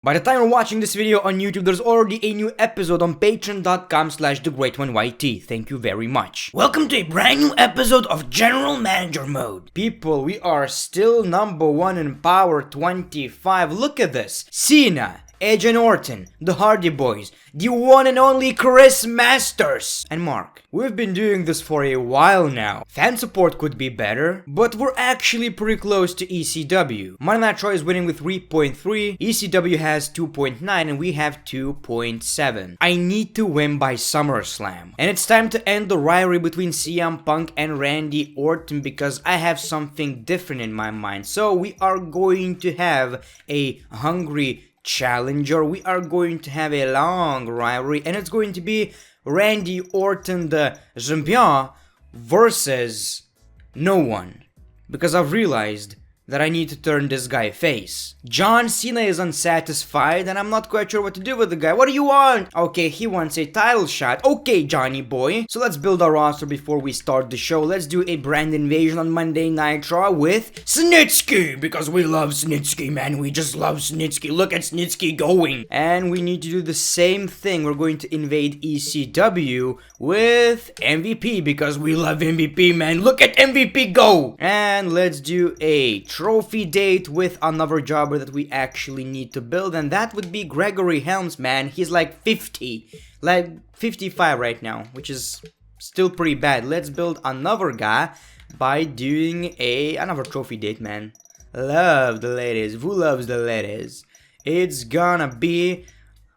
By the time you're watching this video on YouTube, there's already a new episode on patreon.com/TheGreatOneYT. Thank you very much. Welcome to a brand new episode of General Manager Mode. People, we are still #1 in Power 25. Look at this. Cena, Edge and Orton, the Hardy Boys, the one and only Chris Masters, and Mark. We've been doing this for a while now. Fan support could be better, but we're actually pretty close to ECW. Monday Night Raw is winning with 3.3, ECW has 2.9, and we have 2.7. I need to win by SummerSlam. And it's time to end the rivalry between CM Punk and Randy Orton because I have something different in my mind. So we are going to have a hungry challenger. We are going to have a long rivalry, and it's going to be Randy Orton, the champion, versus no one, because I've realized that I need to turn this guy face. John Cena is unsatisfied and I'm not quite sure what to do with the guy. What do you want? Okay, he wants a title shot. Okay, Johnny boy. So let's build our roster before we start the show. Let's do a brand invasion on Monday Night Raw with Snitsky, because we love Snitsky, man. We just love Snitsky. Look at Snitsky going. And we need to do the same thing. We're going to invade ECW with MVP because we love MVP, man. Look at MVP go. And let's do a trophy date with another jobber that we actually need to build, and that would be Gregory Helms, man. He's like 50, like 55 right now, which is still pretty bad. Let's build another guy by doing another trophy date, man. Love the ladies. Who loves the ladies? It's gonna be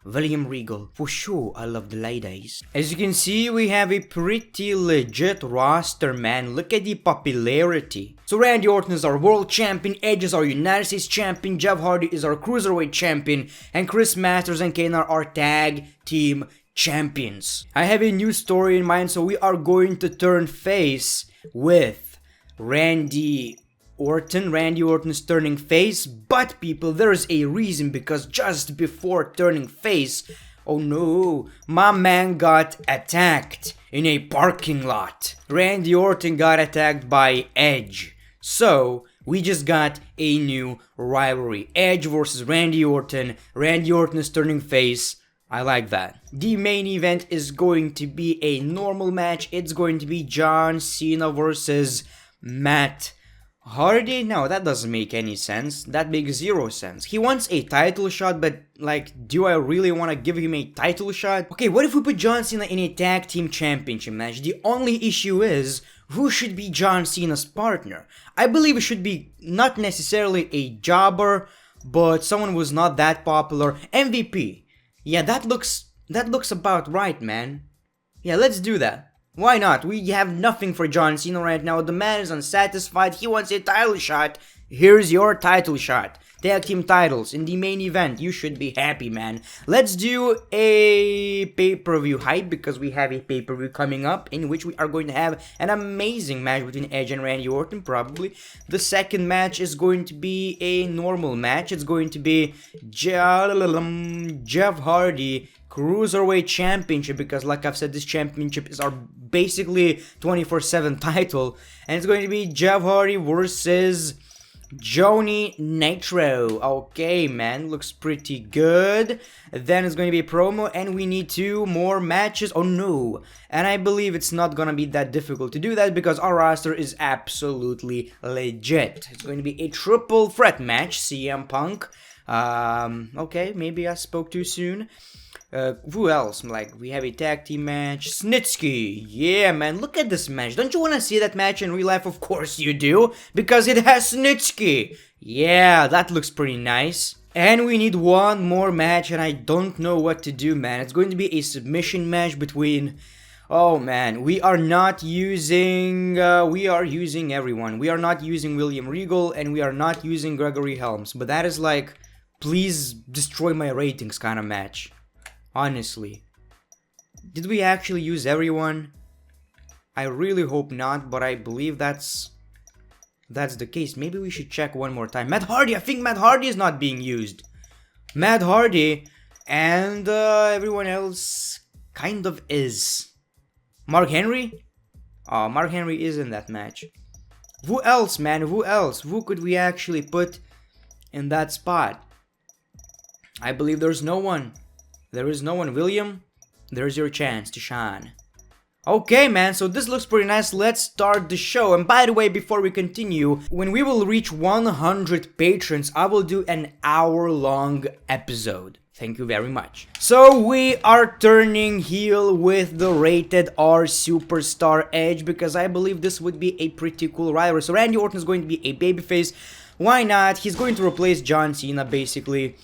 William Regal. For sure, I love the ladies. As you can see, we have a pretty legit roster, man. Look at the popularity. So Randy Orton is our world champion, Edge is our United States champion, Jeff Hardy is our cruiserweight champion, and Chris Masters and Kane are our tag team champions. I have a new story in mind, so we are going to turn face with Randy Orton. Randy Orton is turning face, but people, there is a reason, because just before turning face, oh no, my man got attacked in a parking lot. Randy Orton got attacked by Edge. So we just got a new rivalry. Edge versus Randy Orton. Randy Orton is turning face. I like that. The main event is going to be a normal match. It's going to be John Cena versus Matt Hardy? No, that doesn't make any sense. That makes zero sense. He wants a title shot, but like, do I really want to give him a title shot? Okay, what if we put John Cena in a tag team championship match? The only issue is, who should be John Cena's partner? I believe it should be not necessarily a jobber, but someone who's not that popular. MVP. Yeah, that looks about right, man. Yeah, let's do that. Why not? We have nothing for John Cena right now. The man is unsatisfied. He wants a title shot. Here's your title shot. Tag team titles in the main event. You should be happy, man. Let's do a pay-per-view hype, because we have a pay-per-view coming up in which we are going to have an amazing match between Edge and Randy Orton, probably. The second match is going to be a normal match. It's going to be Jeff Hardy Cruiserweight Championship, because like I've said, this championship is our basically 24/7 title, and it's going to be Jeff Hardy versus Johnny Nitro. Okay, man, looks pretty good. Then it's going to be a promo, and we need 2 more matches. Oh no, and I believe it's not gonna be that difficult to do that because our roster is absolutely legit. It's going to be a triple threat match. CM Punk. Okay, maybe I spoke too soon. Who else? Like, we have a tag team match. Snitsky. Yeah, man, look at this match. Don't you want to see that match in real life? Of course you do, because it has Snitsky. Yeah, that looks pretty nice. And we need one more match, and I don't know what to do, man. It's going to be a submission match between... Oh, man, we are not using... we are using everyone. We are not using William Regal, and we are not using Gregory Helms. But that is like, please destroy my ratings kind of match. Honestly. Did we actually use everyone? I really hope not, but I believe that's the case. Maybe we should check one more time. Matt Hardy! I think Matt Hardy is not being used. Matt Hardy and everyone else kind of is. Mark Henry? Oh, Mark Henry is in that match. Who else, man? Who else? Who could we actually put in that spot? I believe there's no one. There is no one. William, there's your chance to shine. Okay, man, so this looks pretty nice. Let's start the show. And by the way, before we continue, when we will reach 100 patrons, I will do an hour-long episode. Thank you very much. So we are turning heel with the Rated R Superstar Edge because I believe this would be a pretty cool rivalry. So Randy Orton is going to be a babyface. Why not? He's going to replace John Cena basically.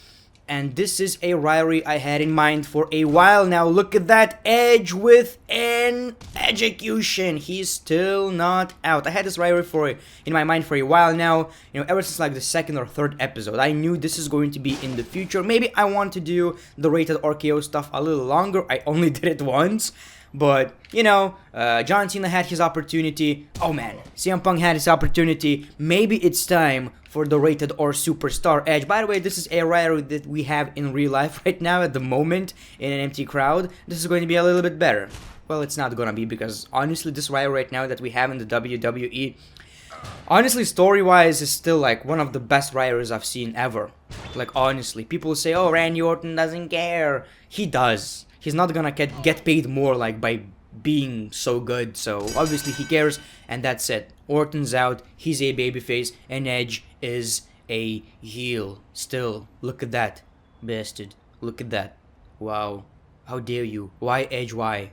And this is a rivalry I had in mind for a while now. Look at that, Edge with an execution. He's still not out. I had this rivalry in my mind for a while now. You know, ever since like the second or third episode. I knew this is going to be in the future. Maybe I want to do the Rated RKO stuff a little longer. I only did it once. But, you know, John Cena had his opportunity. Oh man, CM Punk had his opportunity. Maybe it's time for the Rated R Superstar Edge. By the way, this is a rivalry that we have in real life right now at the moment in an empty crowd. This is going to be a little bit better. Well, it's not gonna be because honestly, this rivalry right now that we have in the WWE, honestly, story-wise, is still like one of the best rivalries I've seen ever. Like honestly, people say, "Oh, Randy Orton doesn't care." He does. He's not gonna get paid more like by being so good, so obviously he cares, and that's it. Orton's out, he's a babyface, and Edge is a heel. Still, look at that, bastard. Look at that. Wow. How dare you? Why Edge? Why?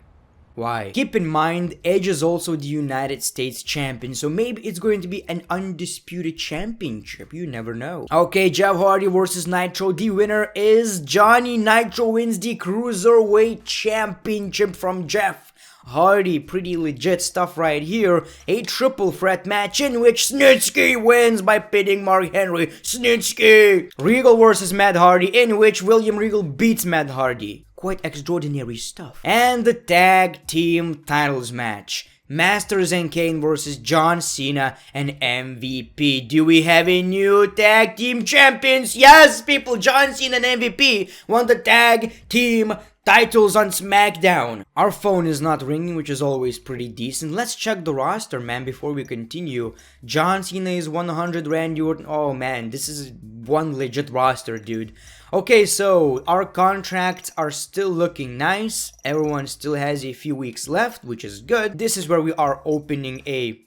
Why? Keep in mind, Edge is also the United States champion, so maybe it's going to be an undisputed championship. You never know. Okay, Jeff Hardy versus Nitro. The winner is Johnny Nitro. Wins the Cruiserweight Championship from Jeff Hardy. Pretty legit stuff right here. A triple threat match in which Snitsky wins by pinning Mark Henry. Snitsky! Regal versus Matt Hardy, in which William Regal beats Matt Hardy. Quite extraordinary stuff. And the tag team titles match. Masters and Kane versus John Cena and MVP. Do we have a new tag team champions? Yes, people, John Cena and MVP won the tag team titles on SmackDown. Our phone is not ringing, which is always pretty decent. Let's check the roster, man, before we continue. John Cena is 100, Randy Orton. Oh, man, this is one legit roster, dude. Okay, so our contracts are still looking nice. Everyone still has a few weeks left, which is good. This is where we are opening a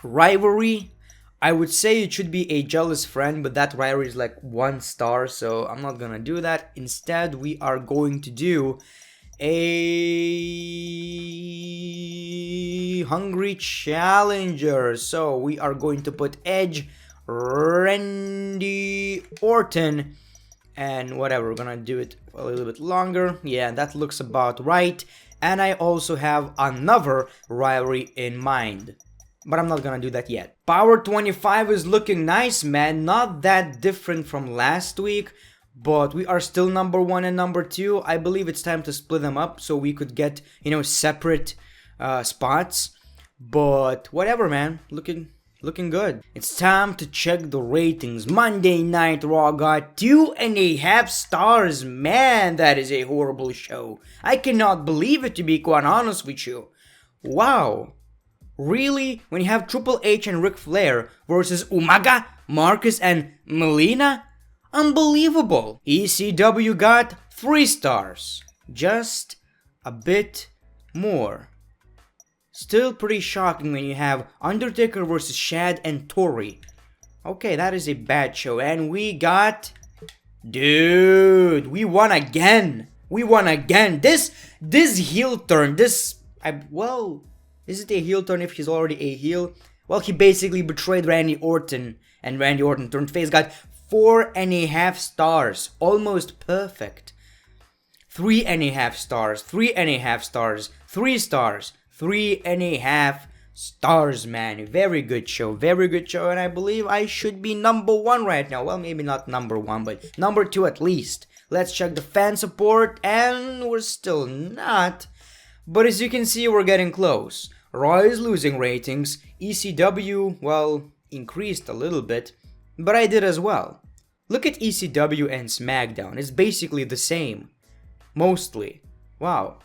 rivalry. I would say it should be a jealous friend, but that rivalry is like 1 star, so I'm not gonna do that. Instead, we are going to do a Hungry Challenger. So we are going to put Edge, Randy Orton, and whatever, we're gonna do it a little bit longer. Yeah, that looks about right. And I also have another rivalry in mind, but I'm not gonna do that yet. Power 25 is looking nice, man. Not that different from last week, but we are still number 1 and number 2. I believe it's time to split them up so we could get, you know, separate spots. But whatever, man. Looking good. It's time to check the ratings. Monday Night Raw got 2.5 stars. Man, that is a horrible show. I cannot believe it, to be quite honest with you. Wow. Really? When you have Triple H and Ric Flair versus Umaga, Marcus, and Melina? Unbelievable. ECW got 3 stars. Just a bit more. Still pretty shocking when you have Undertaker versus Shad and Tori. Okay, that is a bad show. And we got... Dude, we won again. We won again. This heel turn, well, is it a heel turn if he's already a heel? Well, he basically betrayed Randy Orton, and Randy Orton turned face, got 4.5 stars. Almost perfect. 3.5 stars, 3.5 stars, 3 stars. 3.5 stars, man. Very good show, and I believe I should be number 1 right now. Well, maybe not number 1, but number 2 at least. Let's check the fan support, and we're still not. But as you can see, we're getting close. Raw is losing ratings. ECW, well, increased a little bit, but I did as well. Look at ECW and SmackDown. It's basically the same. Mostly. Wow.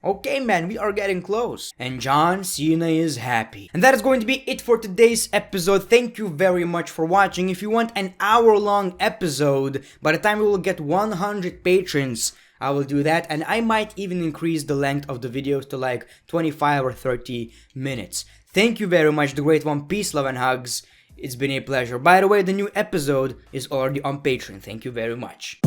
Okay, man, we are getting close. And John Cena is happy. And that is going to be it for today's episode. Thank you very much for watching. If you want an hour-long episode, by the time we will get 100 patrons, I will do that. And I might even increase the length of the videos to like 25 or 30 minutes. Thank you very much, The Great One. Peace, love, and hugs. It's been a pleasure. By the way, the new episode is already on Patreon. Thank you very much.